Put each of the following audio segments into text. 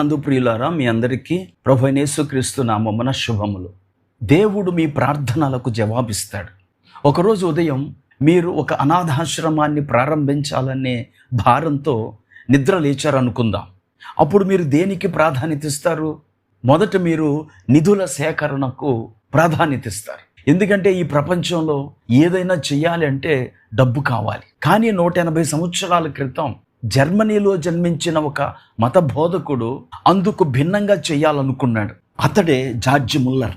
నందు ప్రియులారా, మీ అందరికీ ప్రభువైన యేసుక్రీస్తు నామమున శుభములు. దేవుడు మీ ప్రార్థనలకు జవాబిస్తాడు. ఒకరోజు ఉదయం మీరు ఒక అనాథాశ్రమాన్ని ప్రారంభించాలనే భారంతో నిద్ర లేచారనుకుందాం. అప్పుడు మీరు దేనికి ప్రాధాన్యత ఇస్తారు? మొదట మీరు నిధుల సేకరణకు ప్రాధాన్యత ఇస్తారు. ఎందుకంటే ఈ ప్రపంచంలో ఏదైనా చెయ్యాలి అంటే డబ్బు కావాలి. కానీ 180 సంవత్సరాల క్రితం జర్మనీలో జన్మించిన ఒక మత బోధకుడు అందుకు భిన్నంగా చేయాలనుకున్నాడు. అతడే జార్జ్ ముల్లర్.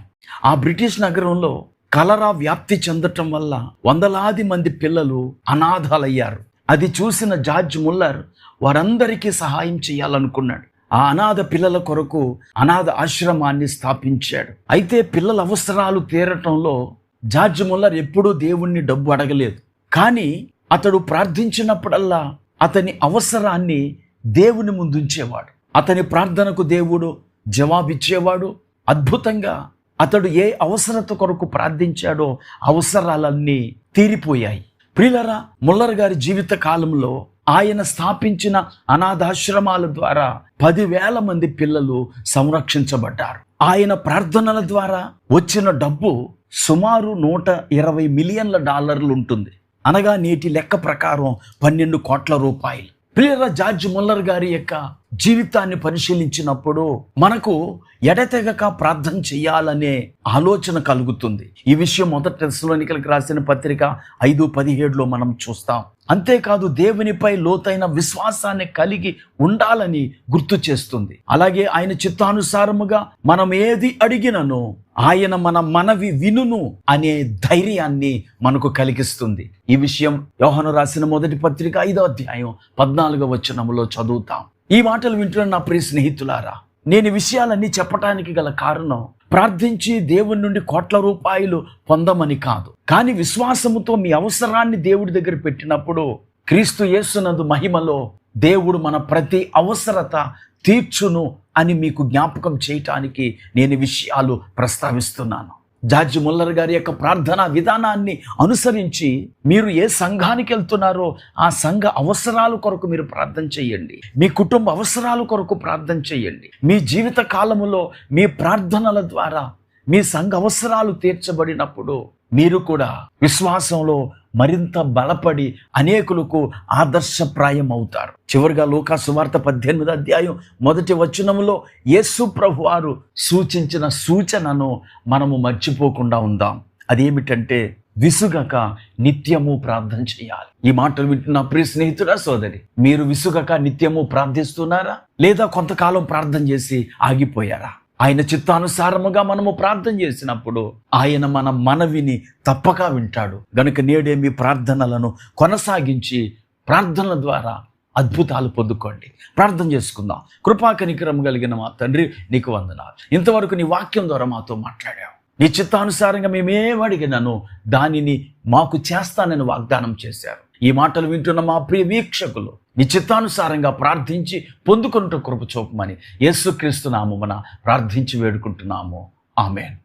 ఆ బ్రిటిష్ నగరంలో కలరా వ్యాప్తి చెందటం వల్ల వందలాది మంది పిల్లలు అనాథలయ్యారు. అది చూసిన జార్జ్ ముల్లర్ వారందరికీ సహాయం చేయాలనుకున్నాడు. ఆ అనాథ పిల్లల కొరకు అనాథ ఆశ్రమాన్ని స్థాపించాడు. అయితే పిల్లల అవసరాలు తీరటంలో జార్జ్ ముల్లర్ ఎప్పుడూ దేవుణ్ణి డబ్బు అడగలేదు. కానీ అతడు ప్రార్థించినప్పుడల్లా అతని అవసరాన్ని దేవుని ముందుంచేవాడు. అతని ప్రార్థనకు దేవుడు జవాబిచ్చేవాడు. అద్భుతంగా అతడు ఏ అవసరత కొరకు ప్రార్థించాడో అవసరాలన్నీ తీరిపోయాయి. ప్రియులారా, ముల్లర్ గారి జీవిత కాలంలో ఆయన స్థాపించిన అనాథాశ్రమాల ద్వారా 10,000 మంది పిల్లలు సంరక్షించబడ్డారు. ఆయన ప్రార్థనల ద్వారా వచ్చిన డబ్బు సుమారు $120 మిలియన్ల ఉంటుంది. అనగా నేటి లెక్క ప్రకారం 12 కోట్ల రూపాయలు. ప్రియరా, జార్జ్ ముల్లర్ గారి యొక్క జీవితాన్ని పరిశీలించినప్పుడు మనకు ఎడతెగక ప్రార్థన చేయాలనే ఆలోచన కలుగుతుంది. ఈ విషయం 1 తెస్సలోనికలకు రాసిన పత్రిక 5:17లో మనం చూస్తాం. అంతేకాదు, దేవునిపై లోతైన విశ్వాసాన్ని కలిగి ఉండాలని గుర్తు చేస్తుంది. అలాగే ఆయన చిత్తానుసారముగా మనం ఏది అడిగినను ఆయన మన మనవి వినును అనే ధైర్యాన్ని మనకు కలిగిస్తుంది. ఈ విషయం యోహాను రాసిన 1 పత్రిక 5వ అధ్యాయం 14వ వచనములో చదువుతాం. ఈ మాటలు వింటున్న నా ప్రియ స్నేహితులారా, నేను ఈ విషయాలన్నీ చెప్పటానికి గల కారణం ప్రార్థించి దేవుని నుండి కోట్ల రూపాయలు పొందమని కాదు. కానీ విశ్వాసముతో మీ అవసరాన్ని దేవుడి దగ్గర పెట్టినప్పుడు క్రీస్తు యేసునందు మహిమలో దేవుడు మన ప్రతి అవసరత తీర్చును అని మీకు జ్ఞాపకం చేయటానికి నేను ఈ విషయాలు ప్రస్తావిస్తున్నాను. జార్జ్ ముల్లర్ గారి యొక్క ప్రార్థనా విధానాన్ని అనుసరించి మీరు ఏ సంఘానికి వెళ్తున్నారో ఆ సంఘ అవసరాల కొరకు మీరు ప్రార్థన చేయండి. మీ కుటుంబ అవసరాల కొరకు ప్రార్థన చేయండి. మీ జీవిత కాలములో మీ ప్రార్థనల ద్వారా మీ సంఘ అవసరాలు తీర్చబడినప్పుడు మీరు కూడా విశ్వాసంలో మరింత బలపడి అనేకులకు ఆదర్శప్రాయం అవుతారు. చివరిగా లూకా సువార్త 18వ అధ్యాయం 1వ వచనములో యేసు ప్రభువారు సూచించిన సూచనను మనము మర్చిపోకుండా ఉందాం. అదేమిటంటే విసుగక నిత్యము ప్రార్థన చేయాలి. ఈ మాటలు వింటున్న ప్రియ స్నేహితుడా, సోదరి, మీరు విసుగక నిత్యము ప్రార్థిస్తున్నారా? లేదా కొంతకాలం ప్రార్థన చేసి ఆగిపోయారా? ఆయన చిత్తానుసారముగా మనము ప్రార్థన చేసినప్పుడు ఆయన మన మనవిని తప్పక వింటాడు. గనుక నేడే మీ ప్రార్థనలను కొనసాగించి ప్రార్థనల ద్వారా అద్భుతాలు పొందుకోండి. ప్రార్థన చేసుకుందాం. కృపా కనికరం కలిగిన మా తండ్రి, నీకు వందనాలు. ఇంతవరకు నీ వాక్యం ద్వారా మాతో మాట్లాడావు. నీ చిత్తానుసారంగా మేమేమడిగినాను దానిని మాకు చేస్తానని వాగ్దానం చేశారు. ఈ మాటలు వింటున్న మా ప్రియ వీక్షకులు నీ చిత్తానుసారంగా ప్రార్థించి పొందుకుంటూ కృప చూపమని యేసుక్రీస్తు నామమున ప్రార్థించి వేడుకుంటున్నాము. ఆమేన్.